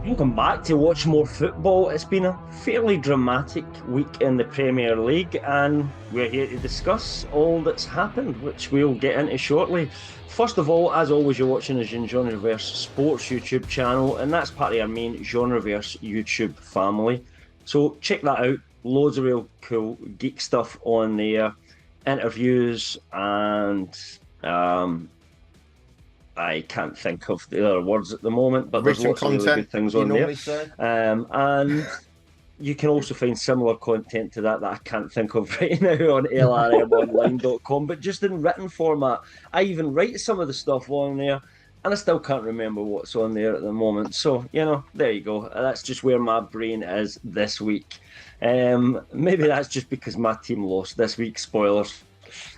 Welcome back to watch more football. It's been a fairly dramatic week in the Premier League, and we're here to discuss all that's happened, which we'll get into shortly. First of all, as always, you're watching the Genreverse Sports YouTube channel, and that's part of our main Genreverse YouTube family. So check that out. Loads of real cool geek stuff on there, interviews, and I can't think of the other words at the moment, but there's lots of really good things on there. And you can also find similar content to that I can't think of right now on lrmonline.com, but just in written format. I even write some of the stuff on there, and I still can't remember what's on there at the moment. So, there you go. That's just where my brain is this week. Maybe that's just because my team lost this week, spoilers.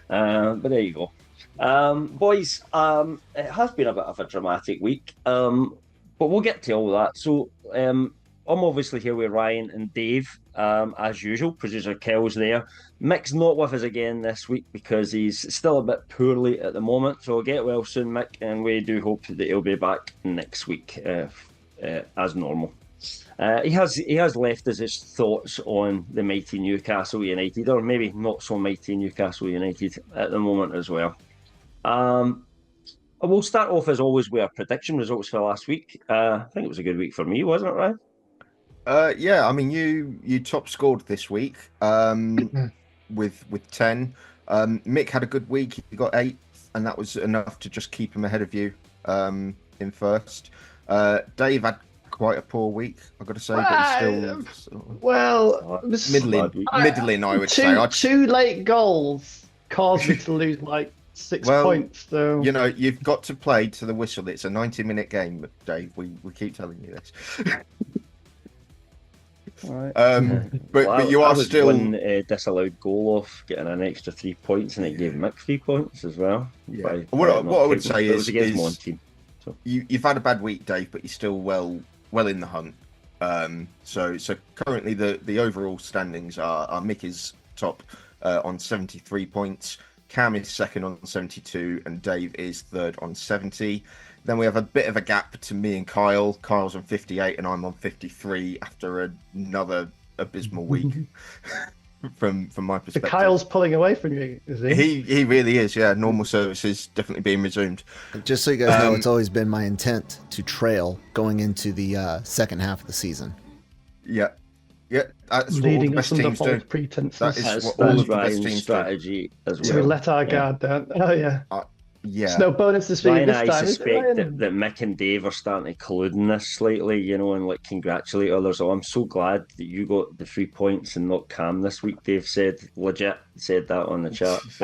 But there you go. Boys, it has been a bit of a dramatic week, but we'll get to all that. So, I'm obviously here with Ryan and Dave, as usual. Producer Kel's there. Mick's not with us again this week because he's still a bit poorly at the moment. So get well soon, Mick, and we do hope that he'll be back next week as normal. He has left us his thoughts on the mighty Newcastle United, or maybe not so mighty Newcastle United at the moment as well. We'll start off as always with our prediction results for last week. I think it was a good week for me, wasn't it, Ryan? Yeah, I mean you top scored this week with 10. Mick had a good week. He got 8, and that was enough to just keep him ahead of you in first. Dave had quite a poor week, I've got to say, but still middling, I would say. Two late goals caused me to lose like 6 points. So you've got to play to the whistle. It's a 90-minute game, Dave. We keep telling you this. Right. But you are still one disallowed goal off getting an extra 3 points, and it gave Mick 3 points as well. Yeah. What I would say is against my own team. So. You've had a bad week, Dave, but you're still well in the hunt. So currently the overall standings are Mick is top on 73 points. Cam is second on 72, and Dave is third on 70. Then we have a bit of a gap to me and Kyle. Kyle's on 58, and I'm on 53 after another abysmal week from my perspective. So Kyle's pulling away from you, is he? He really is, yeah. Normal services definitely being resumed. Just so you guys know, it's always been my intent to trail going into the second half of the season. Yeah. Yeah, that's Leading what all the best teams do. Pretenses. That is what all of the best teams strategy do. As well. So we let our guard down. Oh, yeah. Yeah. It's no bonus this week. Ryan, this I time, suspect that Mick and Dave are starting to collude in this slightly, and like congratulate others. So I'm so glad that you got the 3 points and not Cam this week. Dave said that on the chat this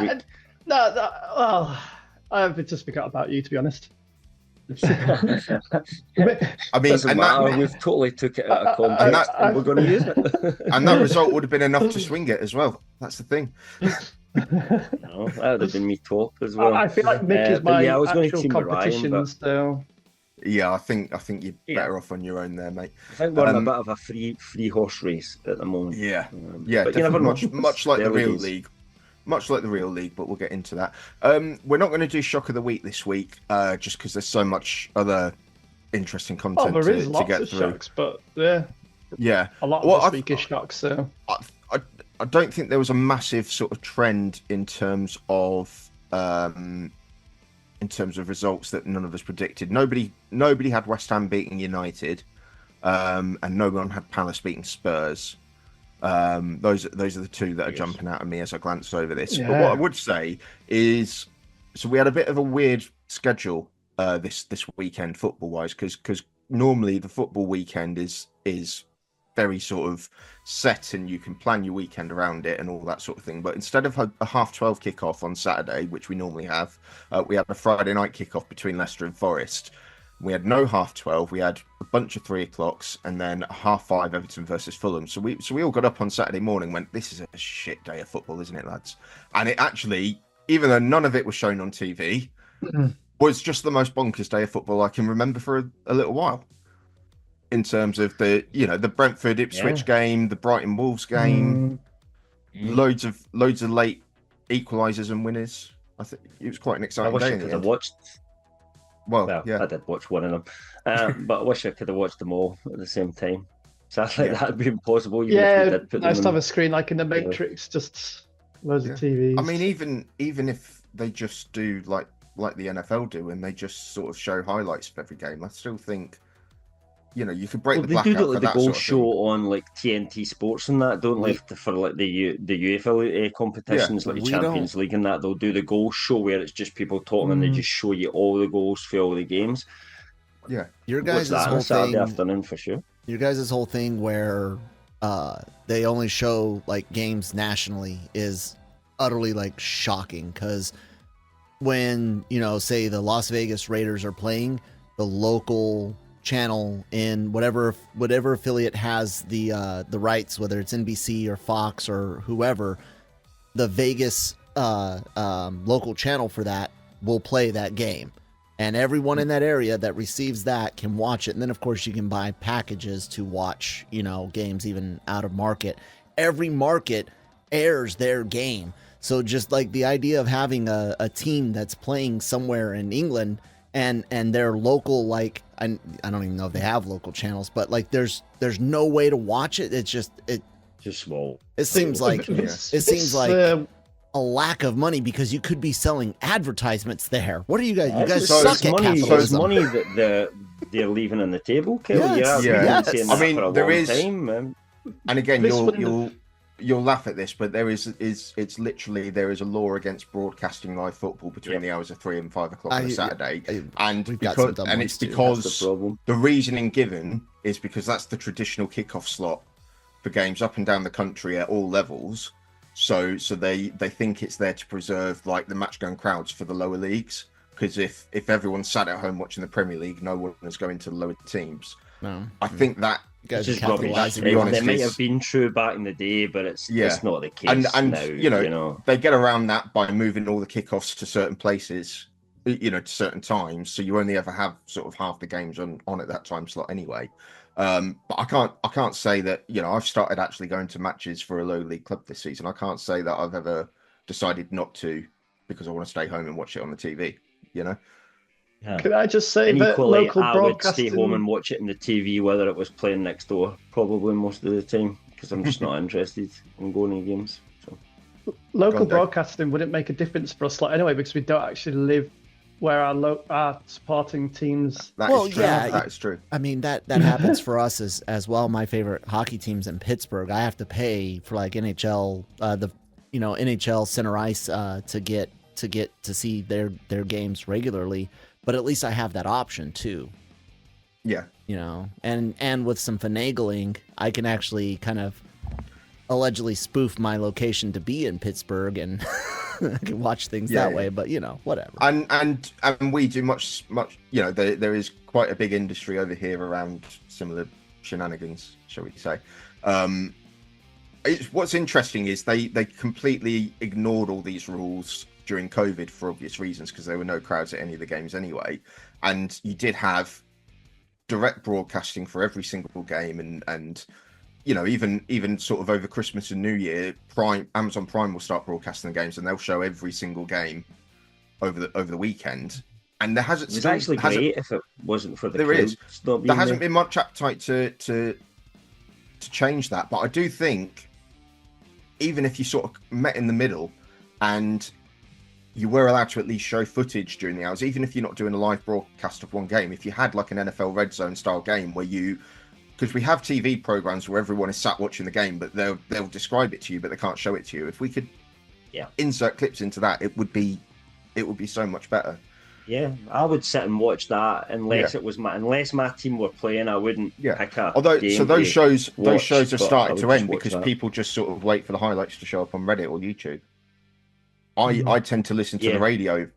week. Well, I've just forgot about you, to be honest. I mean, we've totally took it out of context, and we're going to use it. And that result would have been enough to swing it as well. That's the thing. No, that would have been me top as well. I feel like Mick is my I was going to actual team competition, Ryan, so... Yeah, I think you're better off on your own there, mate. I think we're in a bit of a free horse race at the moment. Yeah, but you never know. Much like the real league. Much like the real league, but we'll get into that. We're not going to do shock of the week this week, just because there's so much other interesting content there is to lots get of through. shocks, but yeah, a lot of this week is shocks. So I don't think there was a massive sort of trend in terms of results that none of us predicted. Nobody had West Ham beating United, and no one had Palace beating Spurs. Those are the two that are jumping out at me as I glance over this. Yeah. But what I would say is, so we had a bit of a weird schedule this weekend football wise, because normally the football weekend is very sort of set and you can plan your weekend around it and all that sort of thing. But instead of a 12:30 kickoff on Saturday, which we normally have, we had a Friday night kickoff between Leicester and Forest. We had no 12:30. We had a bunch of 3 o'clocks, and then 5:30 Everton versus Fulham. So we all got up on Saturday morning and went, this is a shit day of football, isn't it, lads? And it actually, even though none of it was shown on TV, was just the most bonkers day of football I can remember for a little while. In terms of the Brentford Ipswich game, the Brighton Wolves game, loads of late equalisers and winners. I think it was quite an exciting day. I watched Well, yeah. I did watch one of them, but I wish I could have watched them all at the same time. Sadly, that'd be impossible. Even if we did put nice them to have a screen like in the Matrix, just loads of TVs. I mean, even if they just do like the NFL do, and they just sort of show highlights of every game, I still think, you could break the blackout. They do the goal show on like TNT Sports and that, don't they? For like the UEFA competitions, like the Champions League and that, they'll do the goal show where it's just people talking and they just show you all the goals for all the games. Yeah, your guys' whole Saturday thing, afternoon for sure. Your guys' whole thing where they only show like games nationally is utterly like shocking, because when say the Las Vegas Raiders are playing, the local channel in whatever affiliate has the rights, whether it's NBC or Fox or whoever, the Vegas local channel for that will play that game, and everyone in that area that receives that can watch it. And then of course you can buy packages to watch games even out of market. Every market airs their game. So just like the idea of having a team that's playing somewhere in England and their local, like, I don't even know if they have local channels, but like there's no way to watch it. It's just small. It seems like a lack of money, because you could be selling advertisements there. What are you guys? You guys suck at capitalism. So it's money that they're leaving on the table. Yes. I mean, there is, time, and again, you'll laugh at this, but it's literally, there is a law against broadcasting live football between the hours of 3 and 5 o'clock on a Saturday, and it's because the reasoning given is because that's the traditional kickoff slot for games up and down the country at all levels. So they think it's there to preserve like the match-going crowds for the lower leagues, because if everyone's sat at home watching the Premier League, no one is going to the lower teams. No. I think that just capitalizing. It might have been true back in the day, but it's not the case and now. They get around that by moving all the kickoffs to certain places, to certain times, so you only ever have sort of half the games on at that time slot anyway. But I can't say that I've started actually going to matches for a low league club this season. I can't say that I've ever decided not to because I want to stay home and watch it on the TV. Yeah. Could I just say that equally, local I broadcasting... would stay home and watch it on the TV, whether it was playing next door, probably most of the time, because I'm just not interested in going to games. So. Local broadcasting wouldn't make a difference for us anyway, because we don't actually live where our supporting teams. That is true. I mean, that happens for us as well. My favorite hockey teams in Pittsburgh, I have to pay for like NHL, NHL Center Ice to get to see their games regularly. But at least I have that option too. Yeah. And with some finagling, I can actually kind of allegedly spoof my location to be in Pittsburgh, and I can watch things that way. But whatever. And we do much. There is quite a big industry over here around similar shenanigans, shall we say? What's interesting is they completely ignored all these rules during COVID for obvious reasons, because there were no crowds at any of the games anyway, and you did have direct broadcasting for every single game, and even sort of over Christmas and New Year, Amazon Prime will start broadcasting the games, and they'll show every single game over the weekend. And there hasn't it's actually great if it wasn't for the there hasn't been much appetite to change that, but I do think even if you sort of met in the middle and you were allowed to at least show footage during the hours, even if you're not doing a live broadcast of one game. If you had like an NFL Red Zone style game where because we have TV programs where everyone is sat watching the game, but they'll describe it to you, but they can't show it to you. If we could insert clips into that, it would be so much better. Yeah, I would sit and watch that unless my team were playing. I wouldn't pick up. So those shows have started to end because people just sort of wait for the highlights to show up on Reddit or YouTube. I tend to listen to the radio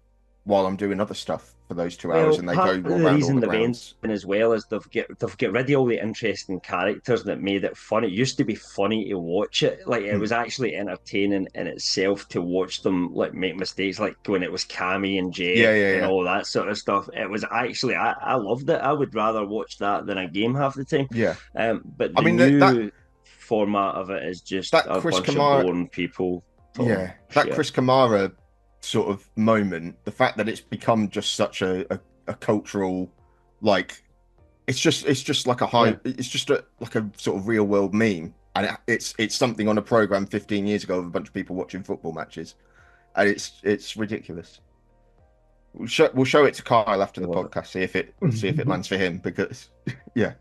while I'm doing other stuff for those 2 hours, and they go around the reason all the they've ended as well is they've get rid of all the interesting characters that made it fun. It used to be funny to watch it, like it was actually entertaining in itself to watch them like make mistakes, like when it was Cammy and Jay and all that sort of stuff. It was actually I loved it. I would rather watch that than a game half the time. But the new format of it is just a bunch of boring people. Chris Kamara sort of moment, the fact that it's become just such a a cultural, like, it's just like a high, Yeah. it's just like a sort of real world meme, and it's something on a program 15 years ago of a bunch of people watching football matches, and it's ridiculous. We'll show it to Kyle after the podcast, see if it lands for him, because yeah.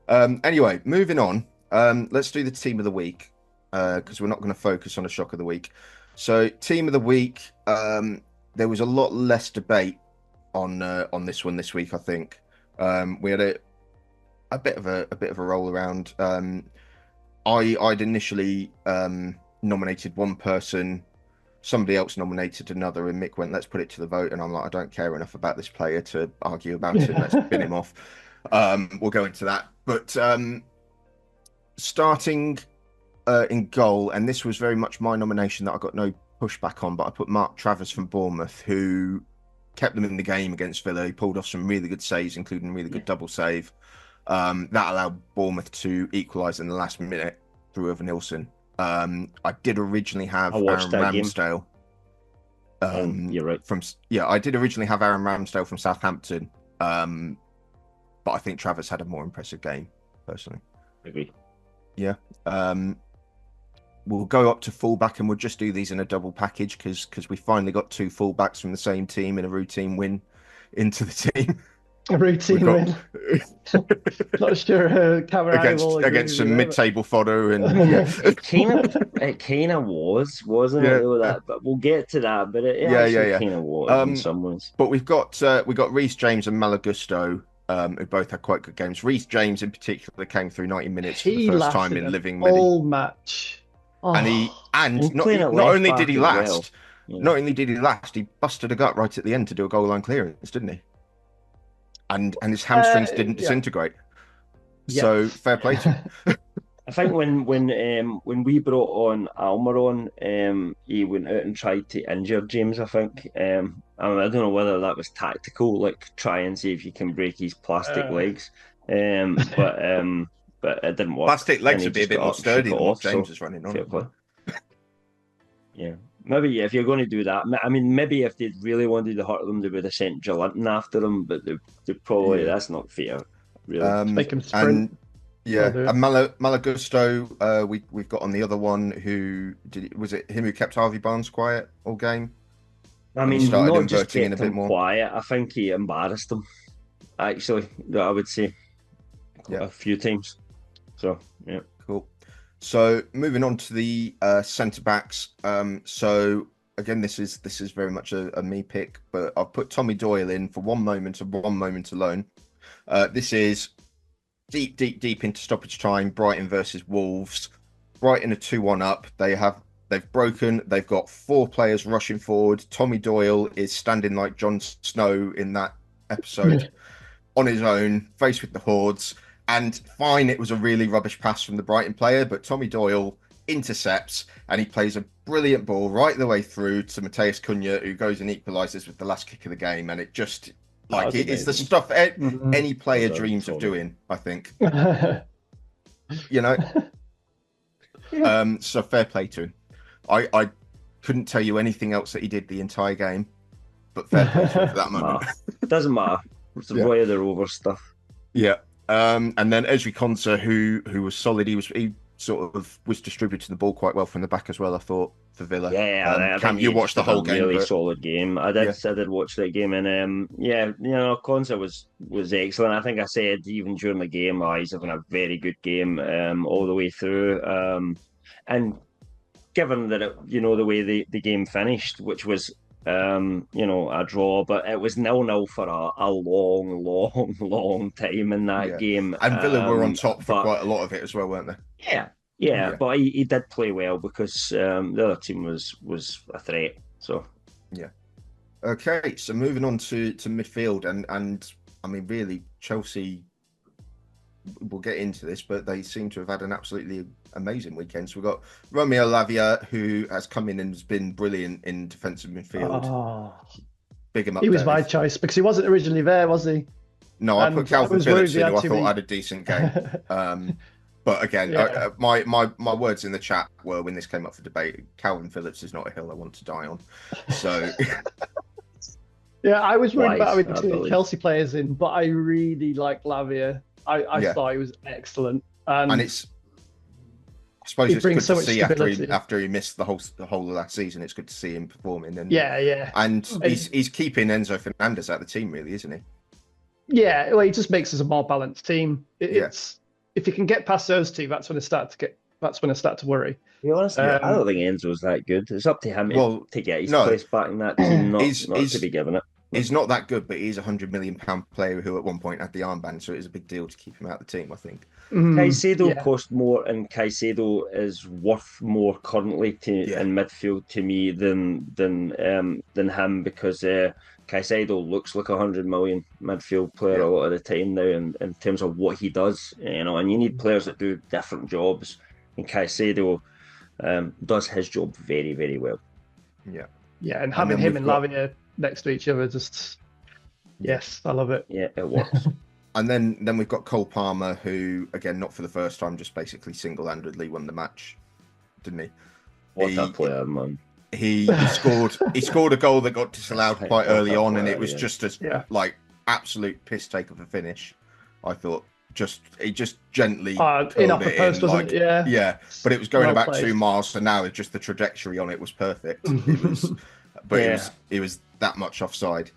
Anyway, moving on. Let's do the team of the week, because we're not going to focus on a shock of the week. So, team of the week. There was a lot less debate on this one this week. I think we had a bit of a roll around. I'd initially nominated one person. Somebody else nominated another, and Mick went, "Let's put it to the vote." And I'm like, I don't care enough about this player to argue about it. Let's bin him off. We'll go into that. But starting in goal, and this was very much my nomination that I got no pushback on, but I put Mark Travers from Bournemouth, who kept them in the game against Villa. He pulled off some really good saves, including a really good double save. That allowed Bournemouth to equalise in the last minute through Evan Nilsson. I did originally have Aaron Ramsdale. You're right. I did originally have Aaron Ramsdale from Southampton, but I think Travers had a more impressive game, personally. Agree. Yeah. We'll go up to fullback, and we'll just do these in a double package because we finally got two fullbacks from the same team in a routine win into the team. A routine win. Not sure camera against some mid-table fodder, and it kind of was, wasn't it? That, but we'll get to that. But it kind of was in some ways. But we got Reece James and Malo Gusto, who both had quite good games. Reece James in particular came through 90 minutes for the first time in living memory. Whole match. And not only did he last, he busted a gut right at the end to do a goal line clearance, didn't he? And his hamstrings didn't disintegrate. Yeah. So fair play to him. I think when we brought on Almiron, he went out and tried to injure James. I think I don't know whether that was tactical, like try and see if you can break his plastic legs. But it didn't work. Plastic legs would be a bit more sturdy than what James is running on. Yeah, maybe if you're going to do that, I mean, maybe if they really wanted to hurt them, they would have sent Jolinton after them, but they probably that's not fair. Really, make him sprint. And Malo Gusto, we've got on the other one was it him who kept Harvey Barnes quiet all game? I mean, not just kept him quiet. I think he embarrassed him. Actually, I would say a few times. So yeah, cool. So moving on to the centre backs. So again, this is very much a me pick, but I've put Tommy Doyle in for one moment alone. This is deep into stoppage time. Brighton versus Wolves. Brighton are 2-1 up. They've broken. They've got 4 players rushing forward. Tommy Doyle is standing like Jon Snow in that episode on his own, faced with the hordes. And fine, it was a really rubbish pass from the Brighton player, but Tommy Doyle intercepts and he plays a brilliant ball right the way through to Mateus Cunha, who goes and equalises with the last kick of the game. And it just, it's the stuff any player dreams of doing, I think. You know? So fair play to him. I couldn't tell you anything else that he did the entire game, but fair play to him for that moment. It doesn't matter. It's the way of the Rover stuff. Yeah. And then Ezri Konsa, who was solid. He sort of was distributing the ball quite well from the back as well, I thought, for Villa. Yeah, Cam, you watched the whole game. Really solid game. I did watch that game, and Konsa was excellent. I think I said even during the game, he's having a very good game all the way through. And given that the way the game finished, which was a draw, but it was 0-0 for a long time in that game. And Villa were on top for quite a lot of it as well, weren't they? Yeah. But he did play well because the other team was a threat. So yeah. Okay, so moving on to midfield, and I mean, really, Chelsea. We'll get into this, but they seem to have had an absolutely amazing weekend. So we've got Romeo Lavia, who has come in and has been brilliant in defensive midfield. Big him up. He was my choice because he wasn't originally there, was he? No, I put Calvin Phillips in, who I thought had a decent game. But again, my words in the chat were, when this came up for debate, Calvin Phillips is not a hill I want to die on. So Yeah, I was worried about having I two believe. Chelsea players in, but I really like Lavia. I Yeah. thought he was excellent, And it's, I suppose he it's good brings so to much see stability. after he missed the whole of last season. It's good to see him performing. And Yeah. And he's keeping Enzo Fernandez out of the team, really, isn't he? Yeah, well, he just makes us a more balanced team. It's if you can get past those two, that's when I start to worry. To be honest, I don't think Enzo's that good. It's up to him to get his place back in that team, not to be given it. He's not that good, but he's a £100 million player who at one point had the armband, so it is a big deal to keep him out of the team, I think. Caicedo cost more, and Caicedo is worth more currently in midfield to me than him, because Caicedo looks like a £100 million midfield player a lot of the time now, in terms of what he does, and you need players that do different jobs, and Caicedo does his job very, very well. Yeah, and having him and Lavia next to each other, just yes, I love it. Yeah, it works. And then we've got Cole Palmer, who, again, not for the first time, just basically single-handedly won the match, didn't he? What a player, man. He scored a goal that got disallowed quite early on, and it was just as like absolute piss take of a finish. I thought he just gently in off the post, wasn't it? Yeah, but it was going about 2 miles, so now it's just the trajectory on it was perfect. It was, but it was that much offside.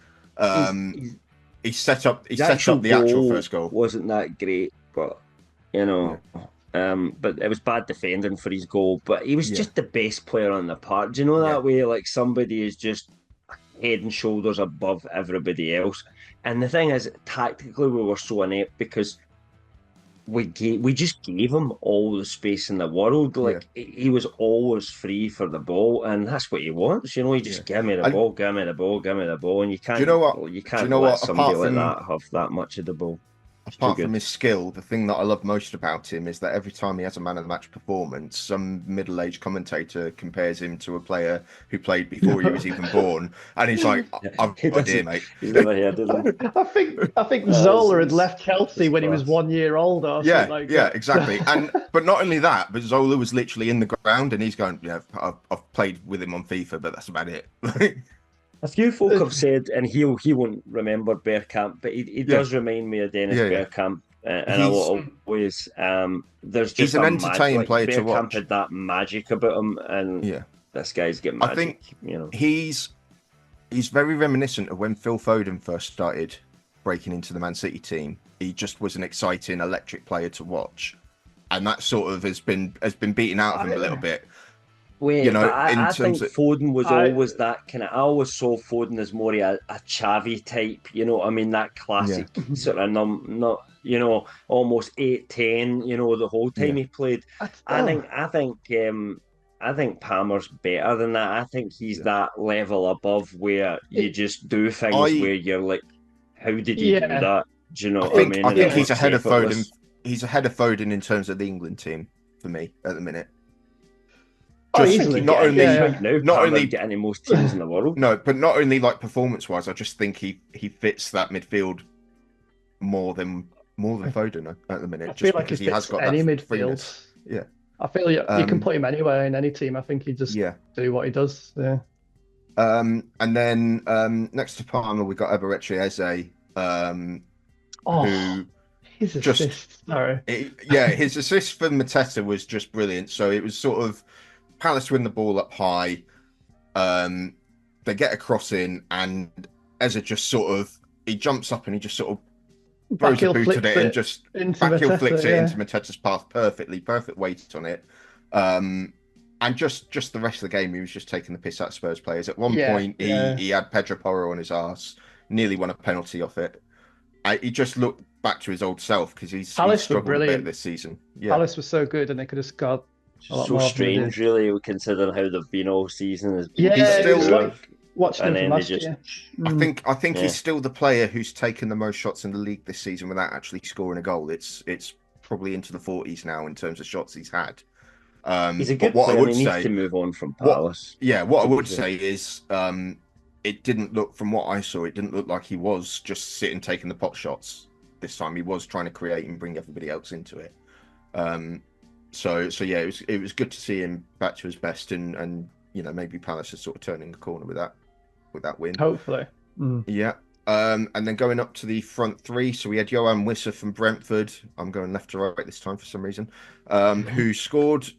He set up the actual first goal. Wasn't that great, but but it was bad defending for his goal. But he was just the best player on the park. Do you know that way? Like, somebody is just head and shoulders above everybody else. And the thing is, tactically, we were so inept because we just gave him all the space in the world. Like, he was always free for the ball, and that's what he wants. He just give me the ball, give me the ball, give me the ball, and you can't. Do you know what? You can't let somebody like that have that much of the ball. Apart from his skill, the thing that I love most about him is that every time he has a man of the match performance, some middle-aged commentator compares him to a player who played before he was even born, and he's like, "I've no idea, mate." He's never heard of him. I think Zola had left Chelsea when he was 1 year old. Or something like that. Exactly. But not only that, but Zola was literally in the ground, and he's going, "Yeah, I've played with him on FIFA, but that's about it." A few folk have said, and he won't remember Bergkamp, but he does remind me of Dennis Bergkamp in a lot of ways. There's just he's an entertaining player to watch. Bergkamp had that magic about him, and this guy's got magic. I think he's very reminiscent of when Phil Foden first started breaking into the Man City team. He just was an exciting, electric player to watch, and that sort of has been beaten out of him a little bit. I think Foden was always that kind of. I always saw Foden as more a Xavi type. That classic sort of almost 8-10. The whole time he played. I think Palmer's better than that. I think he's that level above where you just do things where you're like, how did you do that? Do you know what I mean? I think he's ahead of Foden. He's ahead of Foden in terms of the England team for me at the minute. Not only getting most teams in the world. No, but not only like performance-wise, I just think he fits that midfield more than Foden at the minute. I feel like he has got any midfield. Freeness. Yeah, I feel you can put him anywhere in any team. I think he just do what he does. Yeah. And then next to Palmer, we got Eberechi Eze, who his assist. His assist for Mateta was just brilliant. So it was sort of Palace win the ball up high. They get a cross in, and Eze just sort of he jumps up and he just sort of throws a boot at it and just backheel flicks it into Mateta's path perfectly, perfect weight on it. And just the rest of the game, he was just taking the piss out of Spurs players. At one point, he had Pedro Porro on his arse, nearly won a penalty off it. He just looked back to his old self because he's struggled a bit this season. Yeah. Palace was so good, and they could have scored. So strange, really, considering how they've been all season. He's still watching him last year. I think he's still the player who's taken the most shots in the league this season without actually scoring a goal. It's probably into the 40s now in terms of shots he's had. He's a good player. He needs to move on from Palace. What I would say is, it didn't look, from what I saw, it didn't look like he was just sitting taking the pot shots this time. He was trying to create and bring everybody else into it. So yeah, it was good to see him back to his best, and maybe Palace is sort of turning the corner with that win. Hopefully. Yeah. And then going up to the front three, so we had Johan Wissa from Brentford. I'm going left to right this time for some reason. Who scored?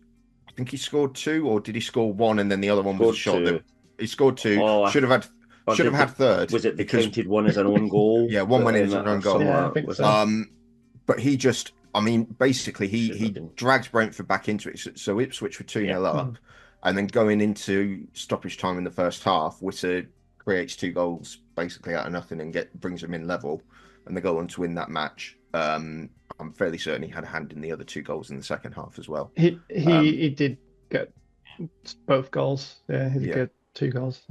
I think he scored 2, or did he score 1 and then the other one was a shot? He scored 2. Oh, should have had third. Was it counted 1 as an own goal? Yeah, 1 went in as an own goal. Yeah, I think so. But he just, basically he dragged Brentford back into it. So Ipswich were 2-0 up, and then going into stoppage time in the first half, Wissa creates 2 goals basically out of nothing and brings them in level, and they go on to win that match. I'm fairly certain he had a hand in the other 2 goals in the second half as well. He did get both goals. Yeah, he did get 2 goals.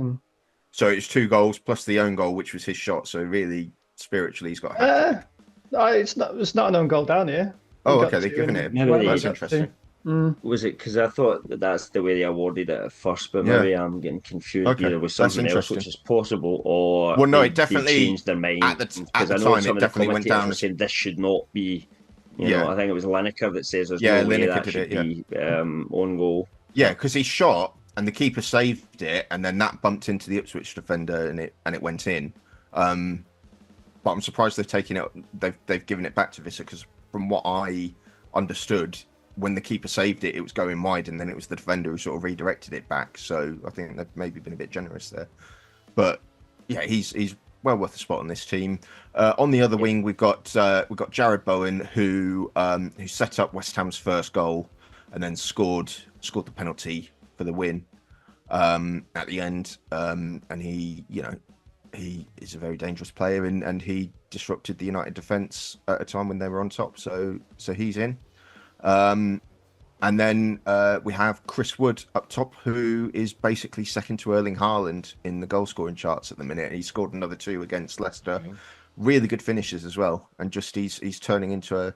So it's 2 goals plus the own goal, which was his shot. So really, spiritually, he's got a hat trick. It's not an own goal down here. Oh, okay, they've given it. That's interesting. Was it because I thought that's the way they awarded it at first, but maybe I'm getting confused either with something else, which is possible, or no, it definitely changed their mind at the time. It definitely went down. Were saying this should not be. You know, I think it was Lineker that says there's no way Lineker that should be own goal. Yeah, because he shot and the keeper saved it, and then that bumped into the Ipswich defender and it went in. But I'm surprised they've taken it. They've given it back to Wissa, because from what I understood, when the keeper saved it, it was going wide, and then it was the defender who sort of redirected it back. So I think they've maybe been a bit generous there. But yeah, he's well worth a spot on this team. On the other wing, we've got Jared Bowen, who set up West Ham's first goal and then scored the penalty for the win at the end. And he is a very dangerous player, and he disrupted the United defence at a time when they were on top. So he's in. And then we have Chris Wood up top, who is basically second to Erling Haaland in the goal scoring charts at the minute. He scored another 2 against Leicester. Really good finishes as well, and just he's turning into a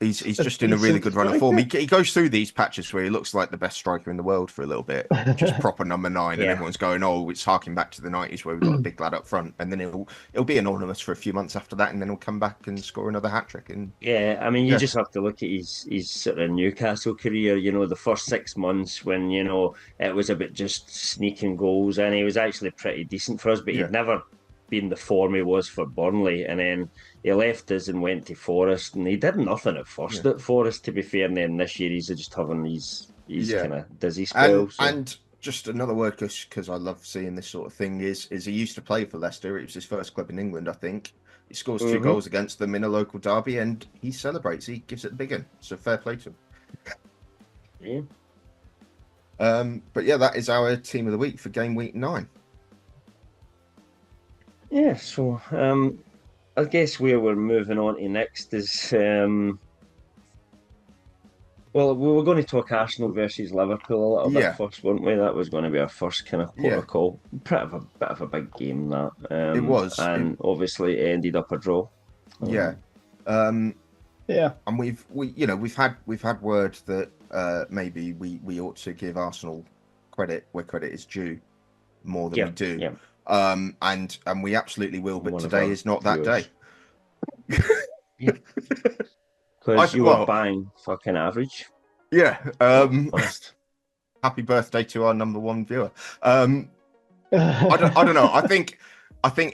He's just in a really good run of form. He goes through these patches where he looks like the best striker in the world for a little bit, just proper number 9, and everyone's going, "Oh, it's harking back to the '90s where we've got a big lad up front," and then it'll be anonymous for a few months after that, and then he'll come back and score another hat trick. And I mean, you just have to look at his sort of Newcastle career. You know, the first 6 months when it was a bit just sneaking goals, and he was actually pretty decent for us, but he'd never been the form he was for Burnley, and then he left us and went to Forest, and he did nothing at first at Forest, to be fair, and then this year he's just having these kind of dizzy spells. And just another word, because I love seeing this sort of thing, is he used to play for Leicester. It was his first club in England, I think. He scores 2 goals against them in a local derby, and he celebrates. He gives it a big one. So fair play to him. But yeah, that is our team of the week for game week 9. Yeah, so I guess where we're moving on to next is well, we were going to talk Arsenal versus Liverpool a little bit first, weren't we? That was going to be our first kind of protocol. Bit of a big game, that it was, and obviously it ended up a draw. And we've had word that maybe we ought to give Arsenal credit where credit is due more than we do. Yeah. And we absolutely will, but today is not that day. Because you were buying fucking average. Yeah. Happy birthday to our number 1 viewer. I don't know. I think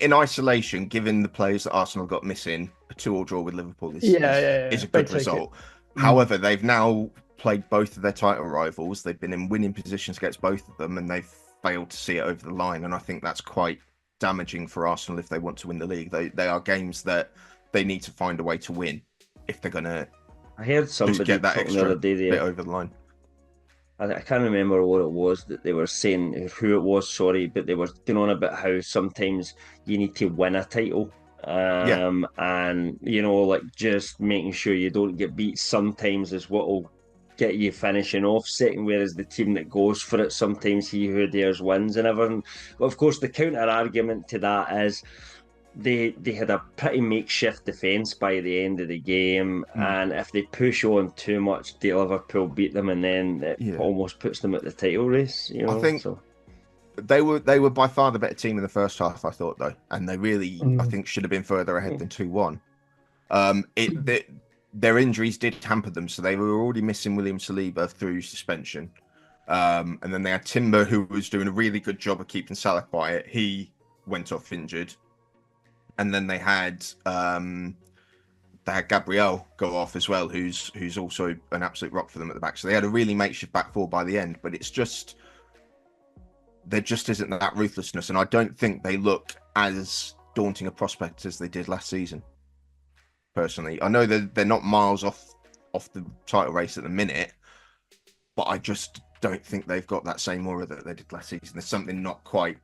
in isolation, given the players that Arsenal got missing, a 2-2 draw with Liverpool is a good result. However, they've now played both of their title rivals. They've been in winning positions against both of them, and they've failed to see it over the line, and I think that's quite damaging for Arsenal if they want to win the league. They are games that they need to find a way to win if they're going to. I heard somebody get that extra the other day bit over the line. I can't remember what it was that they were saying, who it was, sorry, but they were going on about how sometimes you need to win a title. And like just making sure you don't get beat sometimes is what will get you finishing off second, whereas the team that goes for it, sometimes he who dares wins and everything. Well, of course, the counter argument to that is they had a pretty makeshift defence by the end of the game, and if they push on too much, Liverpool beat them, and then it almost puts them at the title race. I think they were by far the better team in the first half, I thought, though, and they really I think should have been further ahead than 2-1. Their injuries did hamper them, so they were already missing William Saliba through suspension. And then they had Timber, who was doing a really good job of keeping Salah quiet. He went off injured, and then they had Gabriel go off as well, who's also an absolute rock for them at the back. So they had a really makeshift back four by the end, but it's just there just isn't that ruthlessness, and I don't think they look as daunting a prospect as they did last season. Personally, I know they're not miles off the title race at the minute, but I just don't think they've got that same aura that they did last season. There's something not quite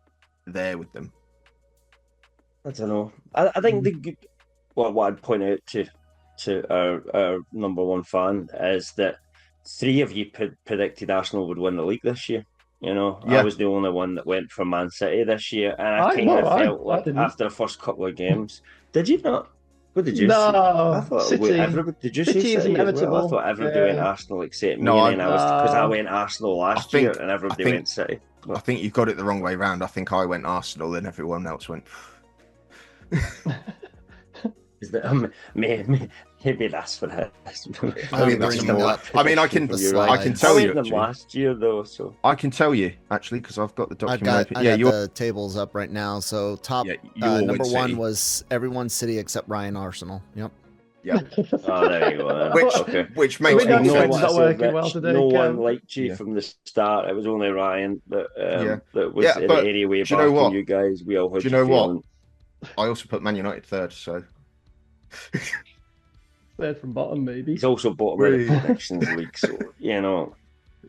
there with them. I don't know. I think what I'd point out to our number one fan is that 3 of you predicted Arsenal would win the league this year. You know, I was the only one that went for Man City this year, and I kind of felt like after the first couple of games, did you not? What did you say? I thought City. Did you say City as well? I thought everybody went Arsenal except me, and I was because I went Arsenal last year, and everybody went City. I think you've got it the wrong way round. I think I went Arsenal, and everyone else went. Is that maybe that's for it. I mean, that's more. I mean, I can tell you. Them last year though, so I can tell you actually because I've got the document. I got the tables up right now. So top number one City. Was everyone City except Ryan Arsenal. Yep. Yeah. Oh, there you go. Which makes me not working well today. No one liked you from the start. It was only Ryan that was in the area way back. And you guys, we all heard. Do you know what? I also put Man United third, so. Third from bottom, maybe. He's also bottom of the predictions league, so you know.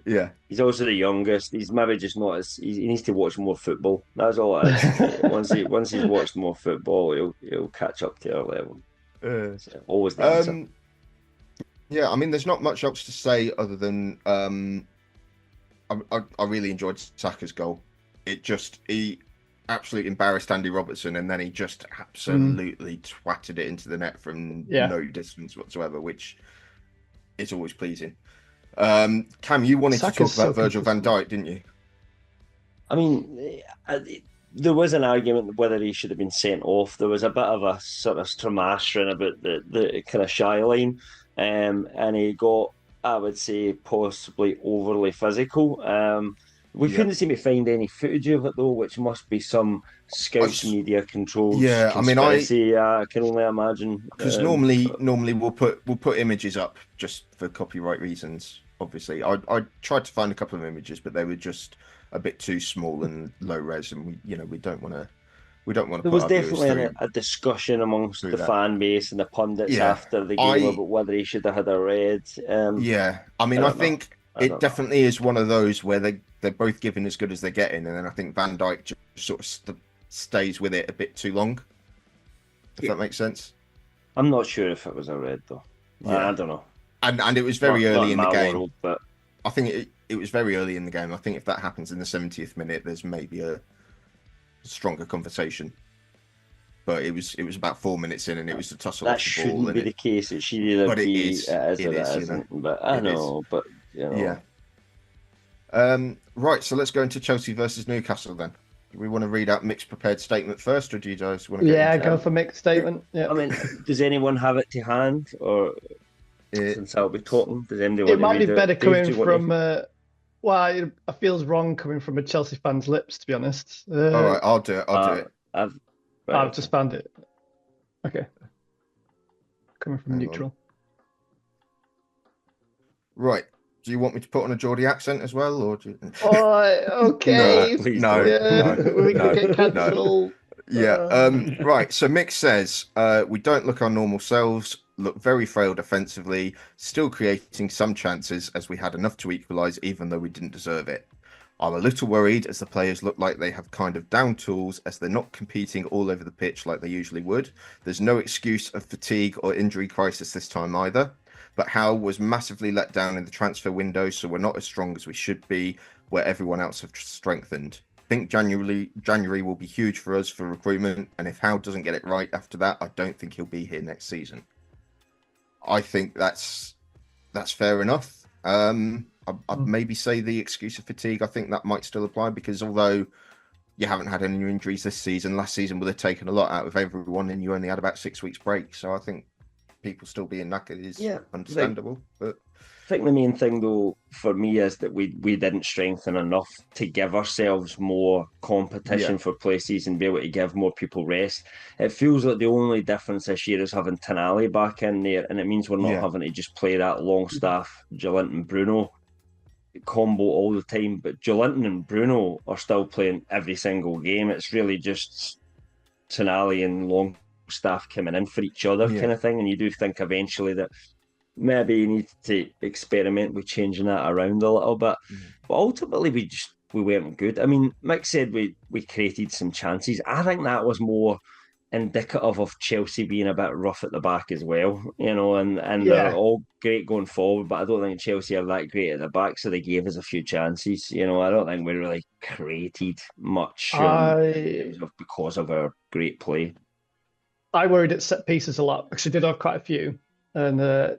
Yeah. He's also the youngest. He's maybe just not as. He needs to watch more football. That's all it is. once he's watched more football, he'll catch up to our level. So always the answer. Yeah, I mean, there's not much else to say other than I really enjoyed Saka's goal. He absolutely embarrassed Andy Robertson, and then he just absolutely twatted it into the net from no distance whatsoever, which is always pleasing. Cam, you wanted to talk about Virgil van Dijk, didn't you? I mean, there was an argument whether he should have been sent off. There was a bit of a sort of stramastering about the kind of shy line, and he got, I would say, possibly overly physical. We couldn't seem to find any footage of it though, which must be some Scouse media controlled. Yeah, I mean, I can only imagine because normally we'll put images up just for copyright reasons. Obviously, I tried to find a couple of images, but they were just a bit too small and low res, and we don't want to. There was definitely a discussion amongst the fan base and the pundits after the game about whether he should have had a red. I mean, I think it definitely is one of those where they're both giving as good as they're getting, and then I think Van Dijk just sort of stays with it a bit too long. If that makes sense. I'm not sure if it was a red though. I don't know. And it was very early in the game. World, but I think it was very early in the game. I think if that happens in the 70th minute, there's maybe a stronger conversation. But it was about 4 minutes in, and it was a tussle. That shouldn't be the case. It should either be it isn't. But I know. But you know. Yeah. Right. So let's go into Chelsea versus Newcastle then. Do we want to read out Mick's prepared statement first, or do you guys want to? Go for Mick's statement. Yeah. I mean, does anyone have it to hand, or since I'll be talking, does anybody? It might be better coming from. Well, it feels wrong coming from a Chelsea fan's lips, to be honest. All right, I'll do it. I've just found it. Okay. Coming from neutral. Right. Do you want me to put on a Geordie accent as well, or do you... okay. No, we can get cancelled. Right. So Mick says, we don't look our normal selves, look very frail defensively, still creating some chances as we had enough to equalise even though we didn't deserve it. I'm a little worried as the players look like they have kind of down tools as they're not competing all over the pitch like they usually would. There's no excuse of fatigue or injury crisis this time either. But Howe was massively let down in the transfer window, so we're not as strong as we should be, where everyone else have strengthened. I think January will be huge for us for recruitment, and if Howe doesn't get it right after that, I don't think he'll be here next season. I think that's fair enough. I'd maybe say the excuse of fatigue. I think that might still apply because although you haven't had any injuries this season, last season would have taken a lot out of everyone, and you only had about 6 weeks break. So I think people still being knackered is understandable. But I think the main thing, though, for me is that we didn't strengthen enough to give ourselves more competition for places and be able to give more people rest. It feels like the only difference this year is having Tonali back in there, and it means we're not having to just play that Longstaff, Joelinton, Bruno combo all the time. But Joelinton and Bruno are still playing every single game. It's really just Tonali and Longstaff coming in for each other kind of thing. And you do think eventually that maybe you need to experiment with changing that around a little bit. But ultimately, we weren't good. I mean, Mick said we created some chances. I think that was more indicative of Chelsea being a bit rough at the back as well, and they're all great going forward, but I don't think Chelsea are that great at the back, so they gave us a few chances. I don't think we really created much because of our great play. I worried at set pieces a lot because we did have quite a few, and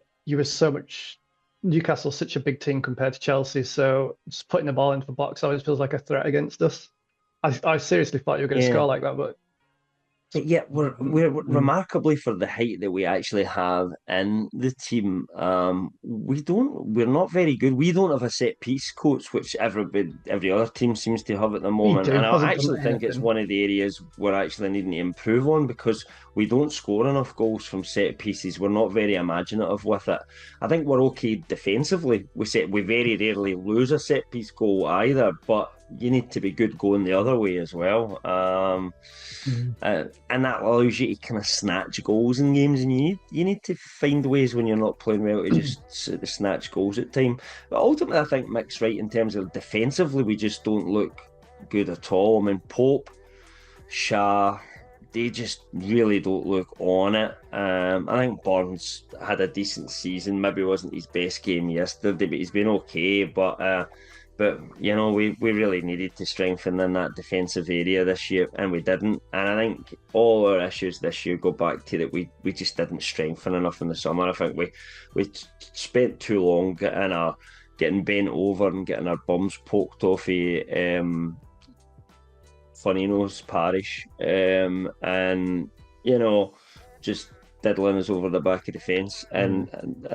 Newcastle's such a big team compared to Chelsea, so just putting the ball into the box always feels like a threat against us. I seriously thought you were going to score like that, but yeah, we're remarkably, for the height that we actually have in the team, we're not very good. We don't have a set piece coach, which every other team seems to have at the moment. And I actually think it's one of the areas we're actually needing to improve on, because we don't score enough goals from set pieces. We're not very imaginative with it. I think we're okay defensively. We very rarely lose a set piece goal either, but you need to be good going the other way as well. And that allows you to kind of snatch goals in games, and you need to find ways when you're not playing well to just snatch goals at time. But ultimately, I think Mick's right in terms of defensively, we just don't look good at all. I mean, Pope, Shaw, they just really don't look on it. I think Burns had a decent season. Maybe it wasn't his best game yesterday, but he's been okay. But we really needed to strengthen in that defensive area this year, and we didn't. And I think all our issues this year go back to that we just didn't strengthen enough in the summer. I think we spent too long getting bent over and getting our bums poked off Funino's parish, and just diddling us over the back of the fence, and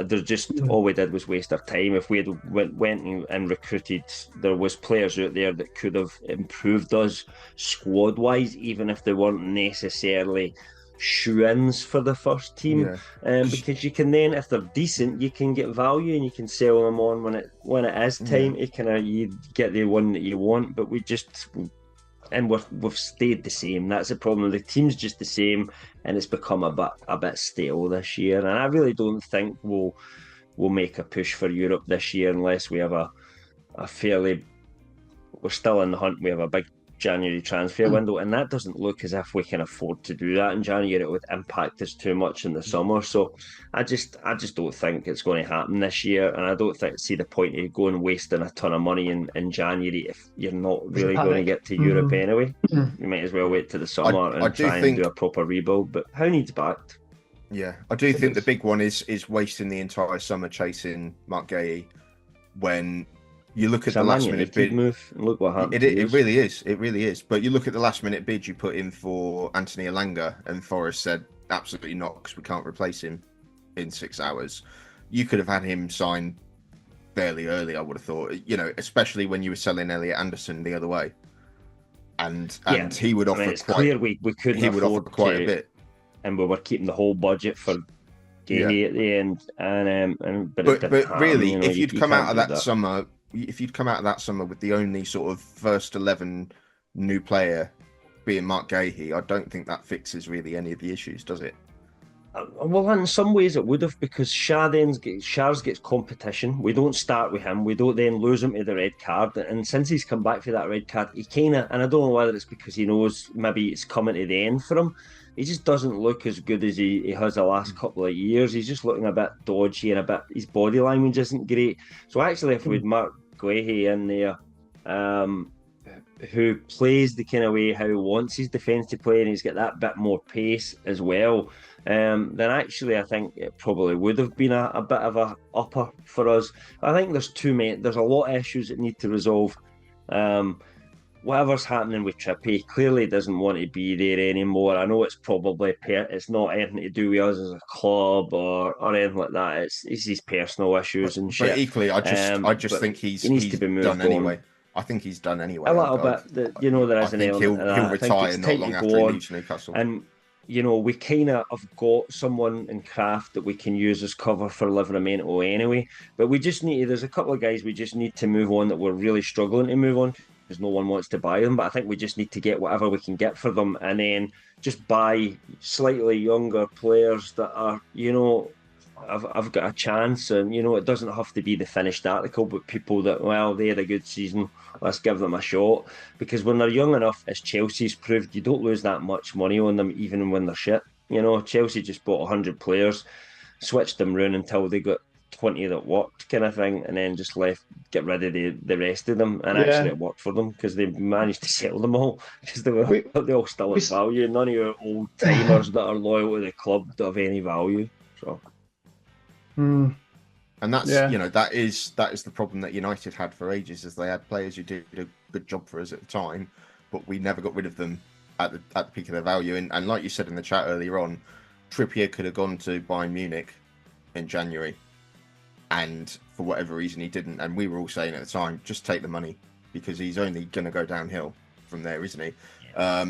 there's just all we did was waste our time. If we had went and recruited, there was players out there that could have improved us squad wise, even if they weren't necessarily shoe-ins for the first team, because you can then, if they're decent, you can get value and you can sell them on when it is time to you get the one that you want. But we've stayed the same. That's the problem. The team's just the same, and it's become a bit stale this year. And I really don't think we'll make a push for Europe this year unless we have we're still in the hunt. We have a big January transfer window, and that doesn't look as if we can afford to do that in January. It would impact us too much in the summer. So I just don't think it's going to happen this year, and I don't see the point of going wasting a ton of money in January if you're not really going to get to Europe anyway. You might as well wait to the summer and try and do a proper rebuild. But how needs backed? Yeah, I do think the big one is wasting the entire summer chasing Mark Gahey when you look at the last minute bid move and look what happened. It really is. But you look at the last minute bid you put in for Anthony Elanga, and Forest said absolutely not, because we can't replace him in 6 hours. You could have had him signed fairly early, I would have thought. Especially when you were selling Elliot Anderson the other way, and he would offer clear we couldn't afford quite a bit, and we were keeping the whole budget for Gahey at the end. But really, if you'd come out of that summer. If you'd come out of that summer with the only sort of first 11 new player being Mark Gahey, I don't think that fixes really any of the issues, does it? Well, in some ways it would have, because Shars gets competition. We don't start with him. We don't then lose him to the red card. And since he's come back for that red card, he and I don't know whether it's because he knows maybe it's coming to the end for him, he just doesn't look as good as he has the last couple of years. He's just looking a bit dodgy, and his body language isn't great. So actually, if we'd Mark Gahey in there, who plays the kind of way how he wants his defence to play, and he's got that bit more pace as well, then actually I think it probably would have been a bit of a upper for us. I think there's a lot of issues that need to resolve. whatever's happening with Trippy, he clearly doesn't want to be there anymore. I know it's probably it's not anything to do with us as a club or anything like that. It's his personal issues and shit. But equally, I just think he needs to be moved done anyway. I think he's done anyway. A little bit. There is an element of that. He'll retire not long after he leaves Newcastle. And we kind of have got someone in Craft that we can use as cover for Livramento anyway. But we just need there's a couple of guys we just need to move on that we're really struggling to move on because no one wants to buy them. But I think we just need to get whatever we can get for them and then just buy slightly younger players that are, I've got a chance, and it doesn't have to be the finished article, but people that they had a good season, let's give them a shot. Because when they're young enough, as Chelsea's proved, you don't lose that much money on them, even when they're shit. Chelsea just bought 100 players, switched them round until they got 20 that worked, kind of thing, and then just get rid of the rest of them. And actually, it worked for them because they managed to sell them all because they all still have value. None of your old timers that are loyal to the club don't have any value. So. And that's that is the problem that United had for ages, is they had players who did a good job for us at the time, but we never got rid of them at the peak of their value. And like you said in the chat earlier on, Trippier could have gone to Bayern Munich in January, and for whatever reason he didn't. And we were all saying at the time, just take the money because he's only going to go downhill from there, isn't he? Yeah.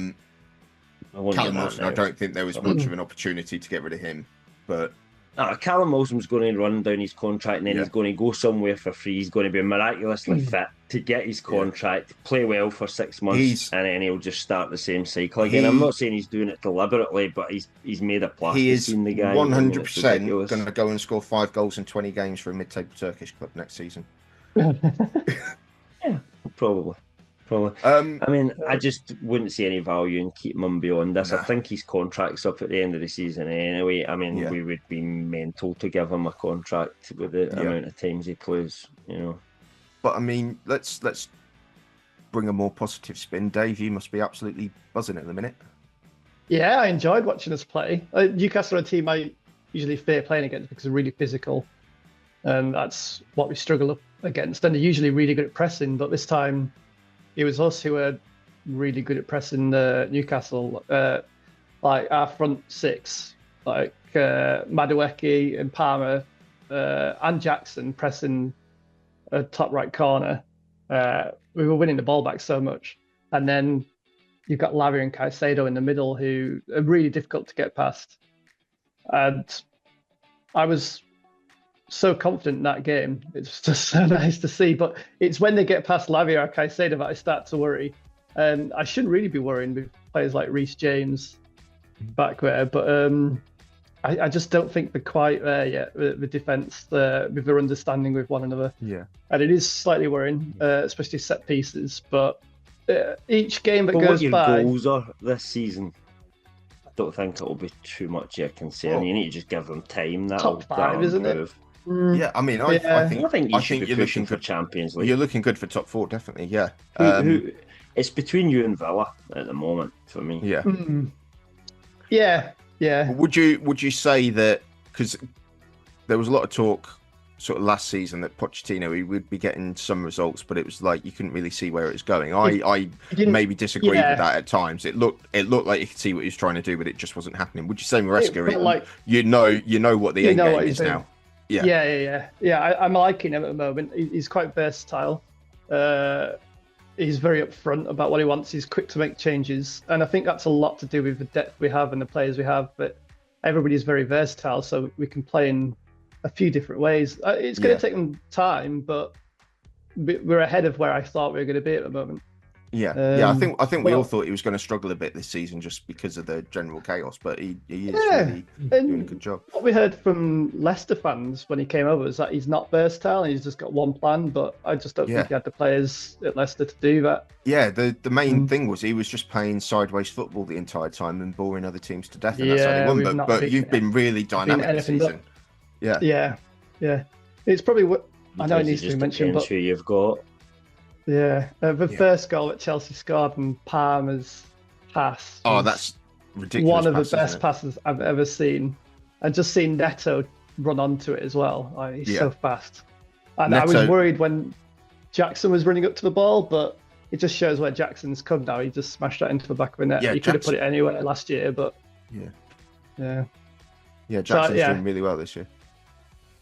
Callum Wilson, I don't think there was much of an opportunity to get rid of him, but. Callum Wilson's going to run down his contract and then he's going to go somewhere for free. He's going to be miraculously fit to get his contract, play well for 6 months, and then he'll just start the same cycle again. I'm not saying he's doing it deliberately, but he's made a plasticine, the guy. 100% going to go and score 5 goals in 20 games for a mid-table Turkish club next season. Yeah, probably. I just wouldn't see any value in keeping him beyond this. I think his contract's up at the end of the season anyway. We would be mental to give him a contract with the amount of times he plays, But let's bring a more positive spin. Dave, you must be absolutely buzzing at the minute. Yeah, I enjoyed watching us play. Newcastle are a team I usually fear playing against because they're really physical, and that's what we struggle up against. And they're usually really good at pressing, but this time it was us who were really good at pressing Newcastle. Like our front six, like Madueke and Palmer and Jackson pressing a top right corner. We were winning the ball back so much. And then you've got Lavia and Caicedo in the middle who are really difficult to get past. And I was so confident in that game. It's just so nice to see. But it's when they get past Lavia or Caicedo that I start to worry. And I shouldn't really be worrying with players like Reece James back there. But I just don't think they're quite there yet, the defence, with their understanding with one another. Yeah. And it is slightly worrying, especially set pieces. But each game that goes by... what your goals are this season, I don't think it'll be too much of a concern. You need to just give them time. Top 5, isn't it? Yeah, I think you should be pushing for Champions League. You're looking good for top 4, definitely. Yeah. It's between you and Villa at the moment for me. Yeah. Mm. Yeah. Would you say that, because there was a lot of talk sort of last season that Pochettino, he would be getting some results, but it was like you couldn't really see where it was going. I maybe disagreed with that at times. It looked like you could see what he was trying to do, but it just wasn't happening. Would you say Maresca, you know what the end game is now? Yeah. I'm liking him at the moment. He's quite versatile. He's very upfront about what he wants. He's quick to make changes. And I think that's a lot to do with the depth we have and the players we have. But everybody's very versatile, so we can play in a few different ways. It's going to take them time, but we're ahead of where I thought we were going to be at the moment. I think we all thought he was going to struggle a bit this season just because of the general chaos, but he is really doing a good job. What we heard from Leicester fans when he came over is that he's not versatile and he's just got one plan, but I just don't think he had the players at Leicester to do that. Yeah, the main thing was he was just playing sideways football the entire time and boring other teams to death, and that's how they won. But you've been really dynamic this season. Yeah. It's probably what I know it needs to be mentioned, but who you've got. Yeah, the first goal that Chelsea scored and Palmer's pass. Oh, that's ridiculous. One of the best passes I've ever seen. And just seeing Neto run onto it as well. He's so fast. And Neto... I was worried when Jackson was running up to the ball, but it just shows where Jackson's come now. He just smashed that into the back of the net. Yeah, he could have put it anywhere last year, but yeah. Jackson's doing really well this year.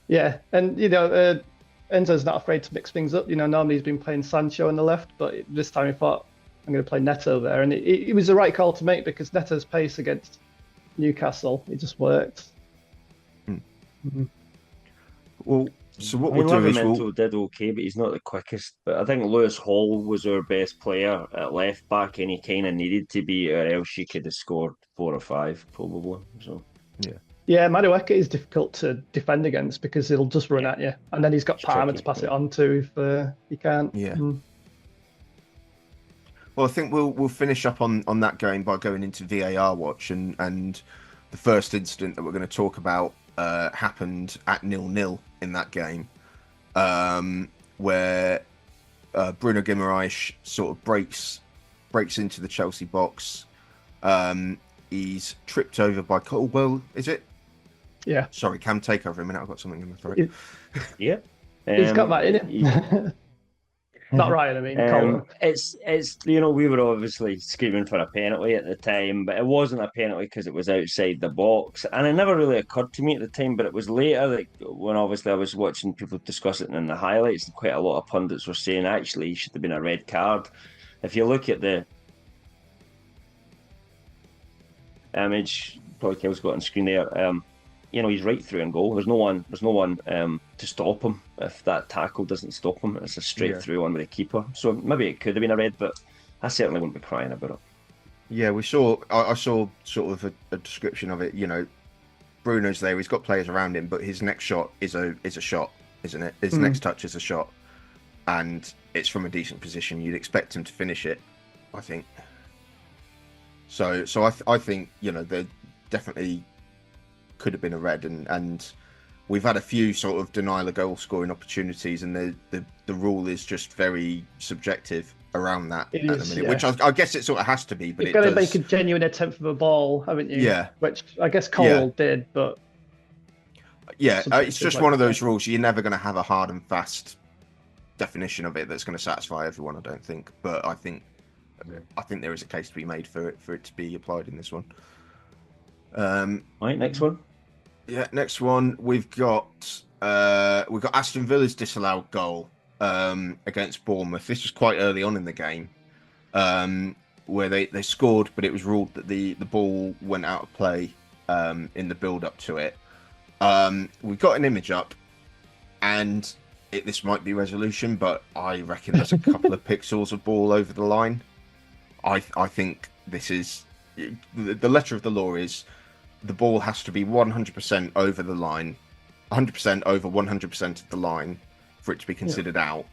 Yeah, and Enzo's not afraid to mix things up. Normally he's been playing Sancho on the left, but this time he thought, I'm going to play Neto there, and it was the right call to make because Neto's pace against Newcastle, it just worked. Mm-hmm. Well, so what we'll do is did okay, but he's not the quickest. But I think Lewis Hall was our best player at left back, and he kind of needed to be, or else he could have scored 4 or 5 probably. So yeah, Madueke is difficult to defend against because he'll just run at you, and then he's got Palmer to pass it on to if he can't. Yeah. Well, I think we'll finish up on that game by going into VAR watch, and the first incident that we're going to talk about happened at 0-0 in that game, where Bruno Guimaraes sort of breaks into the Chelsea box. He's tripped over by Colwell, is it? Yeah. Sorry, Cam, take over a minute. I've got something in my throat. Yeah. He's got that in it. Not Ryan, I mean, Colwell. It's we were obviously screaming for a penalty at the time, but it wasn't a penalty because it was outside the box. And it never really occurred to me at the time, but it was later, when obviously I was watching people discuss it in the highlights, and quite a lot of pundits were saying actually it should have been a red card. If you look at the image, probably Kel's got on screen there, he's right through and goal. There's no one to stop him if that tackle doesn't stop him. It's a straight through one with a keeper. So maybe it could have been a red, but I certainly wouldn't be crying about it. Yeah, I saw sort of a description of it. Bruno's there. He's got players around him, but his next shot is a shot, isn't it? His next touch is a shot, and it's from a decent position. You'd expect him to finish it, I think. So I think there definitely could have been a red, and we've had a few sort of denial of goal scoring opportunities, and the rule is just very subjective around that at the minute, which I guess it sort of has to be. But you've got to make a genuine attempt for the ball, haven't you? Yeah. Which I guess Cole did, but it's just one of those rules. You're never going to have a hard and fast definition of it that's going to satisfy everyone, I don't think. But I think there is a case to be made for it to be applied in this one. Right, next one. Yeah, next one we've got Aston Villa's disallowed goal against Bournemouth. This was quite early on in the game, where they scored, but it was ruled that the ball went out of play in the build up to it. We got an image up, and this might be resolution, but I reckon there's a couple of pixels of ball over the line. I think this is the letter of the law is the ball has to be 100% over the line, 100% over 100% of the line for it to be considered out.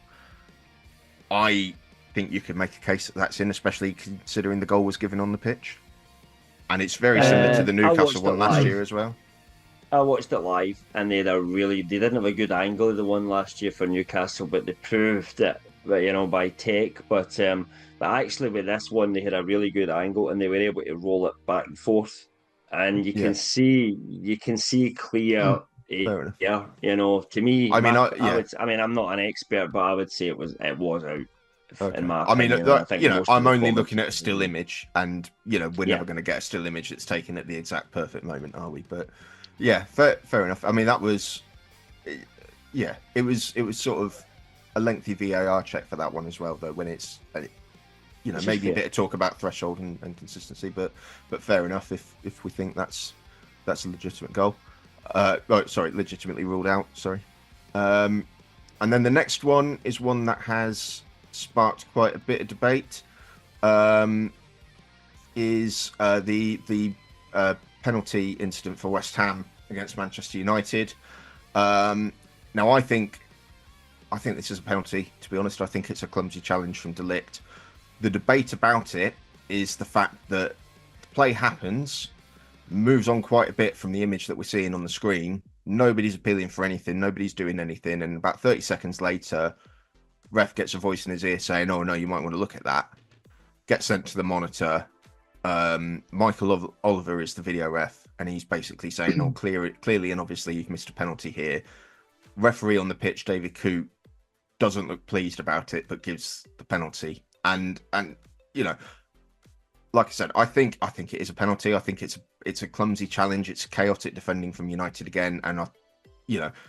I think you could make a case that that's in, especially considering the goal was given on the pitch. And it's very similar to the Newcastle one last year as well. I watched it live, and they didn't have a good angle of the one last year for Newcastle, but they proved it, by tech. But actually with this one, they had a really good angle, and they were able to roll it back and forth. And you can see clear. To me, I'm not an expert, but I would say it was out. Okay. In my opinion, I'm only looking at a still image, and we're never going to get a still image that's taken at the exact perfect moment, are we? But yeah, fair enough. I mean, that was, it was sort of a lengthy VAR check for that one as well, though. When it's maybe a bit of talk about threshold and consistency, but fair enough if we think that's a legitimate goal. Legitimately ruled out. Sorry. And then the next one is one that has sparked quite a bit of debate. Is the penalty incident for West Ham against Manchester United? Now, I think this is a penalty. To be honest, I think it's a clumsy challenge from De Ligt. The debate about it is the fact that the play happens, moves on quite a bit from the image that we're seeing on the screen. Nobody's appealing for anything. Nobody's doing anything. And about 30 seconds later, ref gets a voice in his ear saying, "Oh, no, you might want to look at that." Gets sent to the monitor. Michael Oliver is the video ref, and he's basically saying, "Oh, clearly and obviously you've missed a penalty here." Referee on the pitch, David Coote, doesn't look pleased about it, but gives the penalty. And you know, like I said, I think it is a penalty. I think it's a clumsy challenge. It's chaotic defending from United again, and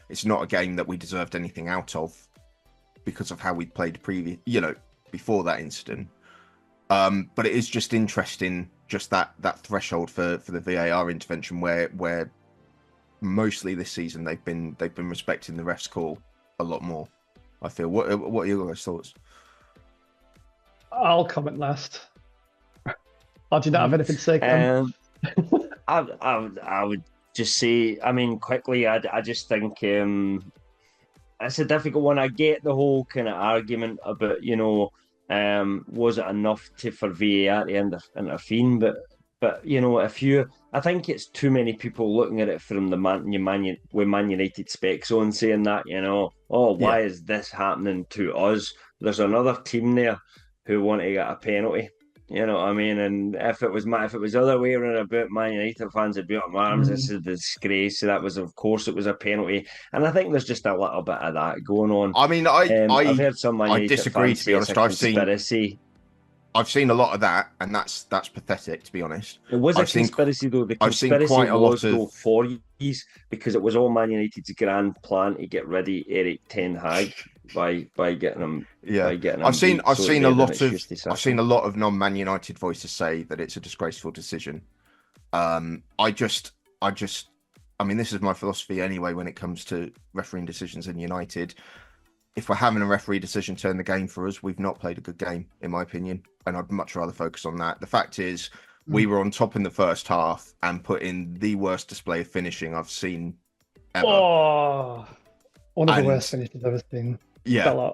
it's not a game that we deserved anything out of because of how we played before that incident. But it is just interesting, just that threshold for the VAR intervention, where mostly this season they've been respecting the ref's call a lot more. I feel. What are your guys' thoughts? I'll comment last. I do not have anything to say. I would just say, I mean, quickly, I just think it's a difficult one. I get the whole kind of argument about, was it enough for VAR to intervene? But I think it's too many people looking at it from with Man United specs on, saying that, why is this happening to us? There's another team there who want to get a penalty. You know what I mean? And if it was other way around about, Man United fans would be up in arms. This is a disgrace. So that was, of course, it was a penalty. And I think there's just a little bit of that going on. I mean, I've heard some Man United disagree, to be honest. I've seen a lot of that, and that's pathetic, to be honest. It was a conspiracy, though. The conspiracy was for years, because it was all Man United's grand plan to get rid of Erik ten Hag by getting him. Yeah, I've seen a lot of non-Man United voices say that it's a disgraceful decision. I mean, this is my philosophy anyway when it comes to refereeing decisions in United. If we're having a referee decision turn the game for us, we've not played a good game, in my opinion, and I'd much rather focus on that. The fact is, we were on top in the first half and put in the worst display of finishing I've seen ever. Oh, one of the worst finishes I've ever seen. Yeah,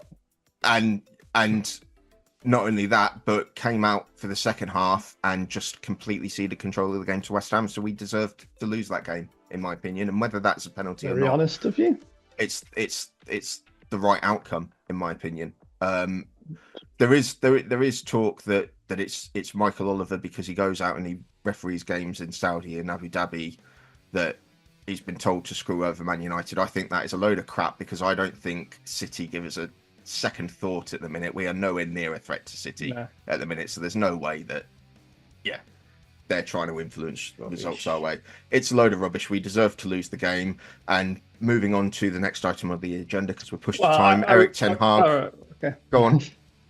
and not only that, but came out for the second half and just completely ceded control of the game to West Ham. So we deserved to lose that game, in my opinion. And whether that's a penalty or not, very honest of you, it's the right outcome, in my opinion. There is talk that it's Michael Oliver, because he goes out and he referees games in Saudi and Abu Dhabi, that he's been told to screw over Man United. I think that is a load of crap, because I don't think City give us a second thought at the minute. We are nowhere near a threat to City at the minute, so there's no way that they're trying to influence results our way. It's a load of rubbish. We deserve to lose the game. And moving on to the next item of the agenda, because we're pushed to time. Erik ten Hag. Okay. Go on.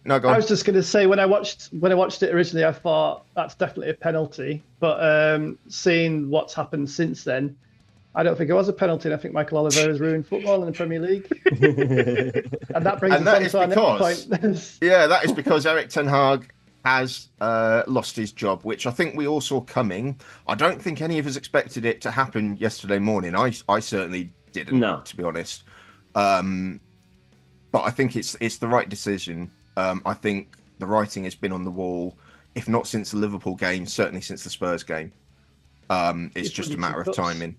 No, go on. I was just going to say, when I watched it originally, I thought that's definitely a penalty. But seeing what's happened since then, I don't think it was a penalty. And I think Michael Oliver has ruined football in the Premier League. And that brings us on to our next point. That is because Erik ten Hag has lost his job, which I think we all saw coming. I don't think any of us expected it to happen yesterday morning. I certainly didn't, to be honest. But I think it's the right decision. I think the writing has been on the wall, if not since the Liverpool game, certainly since the Spurs game. It's just a matter of timing.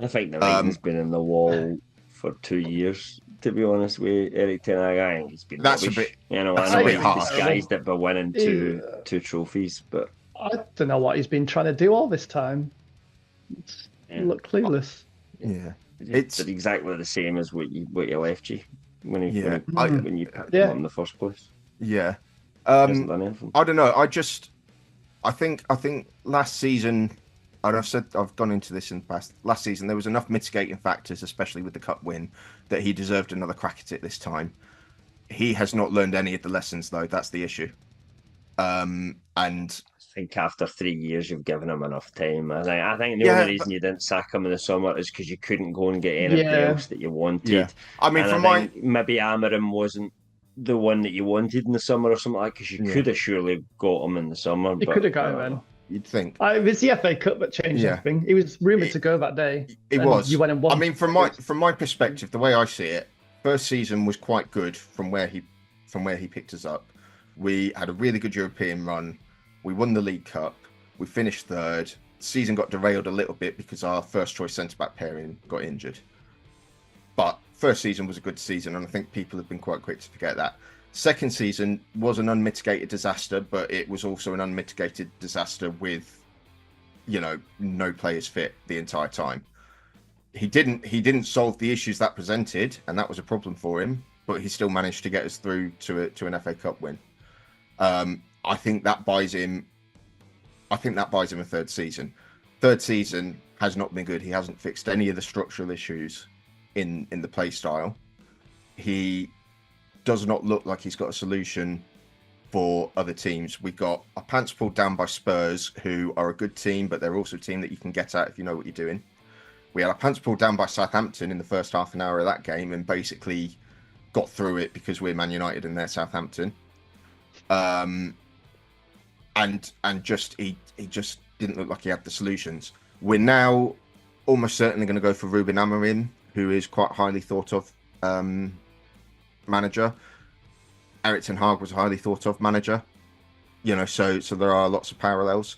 I think the writing's been on the wall for 2 years. To be honest with Erik ten Hag, I think he's been rubbish. I know he's disguised it by winning two trophies, but I don't know what he's been trying to do all this time. Look clueless. Yeah, it's exactly the same as what you left you when you picked him up in the first place. Yeah, I don't know. I think last season. And I've gone into this in the past. Last season, there was enough mitigating factors, especially with the cup win, that he deserved another crack at it this time. He has not learned any of the lessons, though. That's the issue. And I think after 3 years, you've given him enough time. I think the only reason you didn't sack him in the summer is because you couldn't go and get anybody else that you wanted. Yeah. I mean, maybe Amarim wasn't the one that you wanted in the summer or something like that, because you could have surely got him in the summer. You could have got him in. You'd think. It was the FA Cup that changed everything. He was rumoured to go that day. It was. You went and won. I mean, from my perspective, the way I see it, first season was quite good from where he picked us up. We had a really good European run. We won the League Cup. We finished third. Season got derailed a little bit because our first choice centre back pairing got injured. But first season was a good season, and I think people have been quite quick to forget that. Second season was an unmitigated disaster, but it was also an unmitigated disaster with, no players fit the entire time. He didn't solve the issues that presented, and that was a problem for him, but he still managed to get us through to an FA Cup win. I think that buys him. I think that buys him a third season. Third season has not been good. He hasn't fixed any of the structural issues in the play style. He does not look like he's got a solution for other teams. We've got our pants pulled down by Spurs, who are a good team, but they're also a team that you can get at if you know what you're doing. We had our pants pulled down by Southampton in the first half an hour of that game and basically got through it because we're Man United and they're Southampton. And just he just didn't look like he had the solutions. We're now almost certainly going to go for Ruben Amorim, who is quite highly thought of manager. Erik ten Hag was a highly thought of manager. You know, so there are lots of parallels.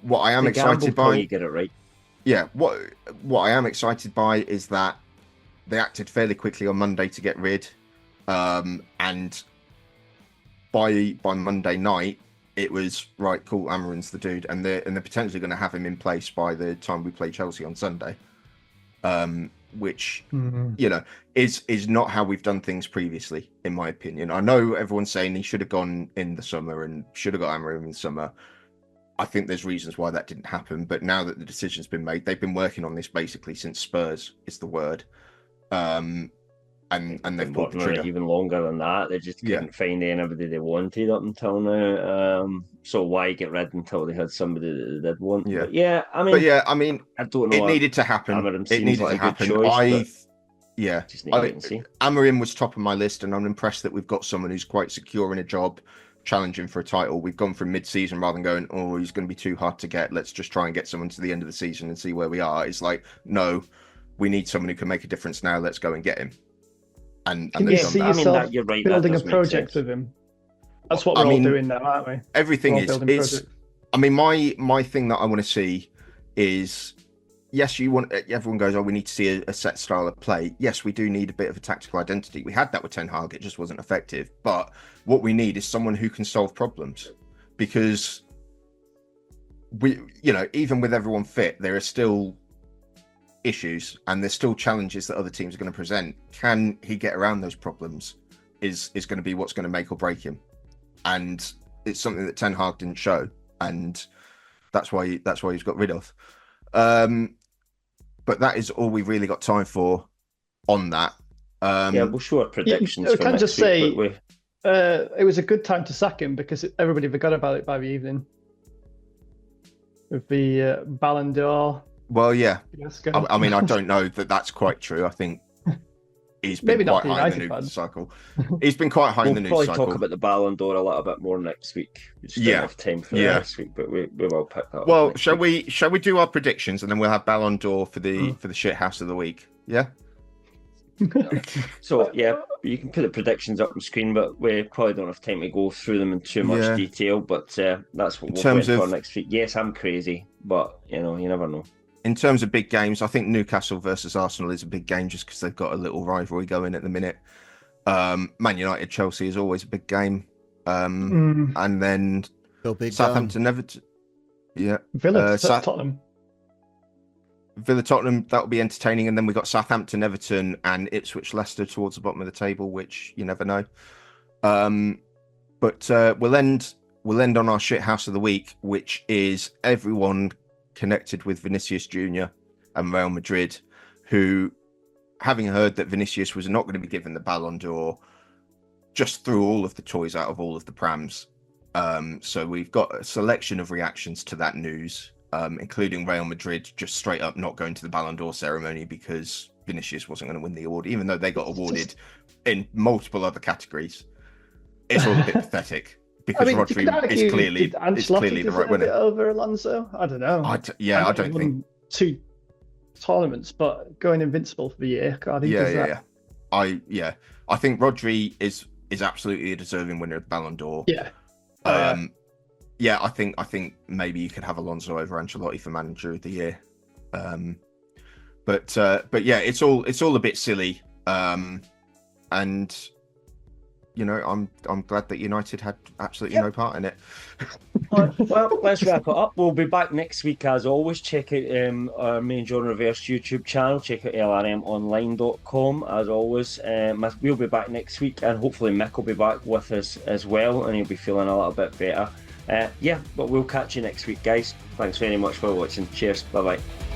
What I am excited by, you get it right. Yeah, what I am excited by is that they acted fairly quickly on Monday to get rid, and by Monday night it was right. Cool, Amorim's the dude, and they're potentially going to have him in place by the time we play Chelsea on Sunday, which you know is not how we've done things previously, in my opinion. I know everyone's saying he should have gone in the summer and should have got Amorim in the summer. I think there's reasons why that didn't happen, but now that the decision's been made, they've been working on this basically since Spurs is the word, and they've pulled the trigger. Even longer than that. They just couldn't find anybody they wanted up until now. So why get rid until they had somebody that they did want? Yeah, I mean, I don't know. It needed to happen. It needed to happen. Choice, Amorim was top of my list, and I'm impressed that we've got someone who's quite secure in a job, challenging for a title. We've gone from mid-season rather than going, oh, he's going to be too hard to get. Let's just try and get someone to the end of the season and see where we are. It's like, no, we need someone who can make a difference now. Let's go and get him. And can you see yourself building a project with him? That's what we're all doing now, aren't we? Everything is. I mean, my thing that I want to see is, yes, everyone goes, oh, we need to see a set style of play. Yes, we do need a bit of a tactical identity. We had that with Ten Hag, it just wasn't effective. But what we need is someone who can solve problems, because we, you know, even with everyone fit, there are still issues and there's still challenges that other teams are going to present. Can he get around those problems is going to be what's going to make or break him, and it's something that Ten Hag didn't show, and that's why he's got rid of. But that is all we've really got time for on that. We'll show our predictions. I can just say it was a good time to sack him because everybody forgot about it by the evening with the Ballon d'Or. Well, yeah. I mean, I don't know that that's quite true. I think he's been quite high in the news cycle. He's been quite high in the news cycle. We'll probably talk about the Ballon d'Or a little bit more next week. We just don't have time for that this week, but we will pick that up. Well, shall we do our predictions and then we'll have Ballon d'Or for the shit house of the week? Yeah. So you can put the predictions up on screen, but we probably don't have time to go through them in too much detail. But that's what we'll plan for next week. Yes, I'm crazy, but you never know. In terms of big games, I think Newcastle versus Arsenal is a big game just because they've got a little rivalry going at the minute. Man United Chelsea is always a big game, and then Southampton Everton. Yeah, Villa Tottenham. Villa Tottenham, that'll be entertaining, and then we've got Southampton Everton and Ipswich Leicester towards the bottom of the table, which you never know. But we'll end on our shit house of the week, which is everyone connected with Vinicius Jr. and Real Madrid, who, having heard that Vinicius was not going to be given the Ballon d'Or, just threw all of the toys out of all of the prams. So we've got a selection of reactions to that news, including Real Madrid just straight up not going to the Ballon d'Or ceremony because Vinicius wasn't going to win the award, even though they got awarded in multiple other categories. It's all a bit pathetic. Because Rodri is clearly the right winner over Alonso. I don't know. I don't think 2 tournaments, but going invincible for the year. I think Rodri is absolutely a deserving winner of the Ballon d'Or. I think maybe you could have Alonso over Ancelotti for Manager of the Year. But yeah, it's all a bit silly. And I'm glad that United had absolutely no part in it. Well, let's wrap it up. We'll be back next week as always. Check out our Main John Reverse YouTube channel. Check out lrmonline.com as always. We'll be back next week, and hopefully Mick will be back with us as well, and he'll be feeling a little bit better. But we'll catch you next week, guys. Thanks very much for watching. Cheers. Bye bye.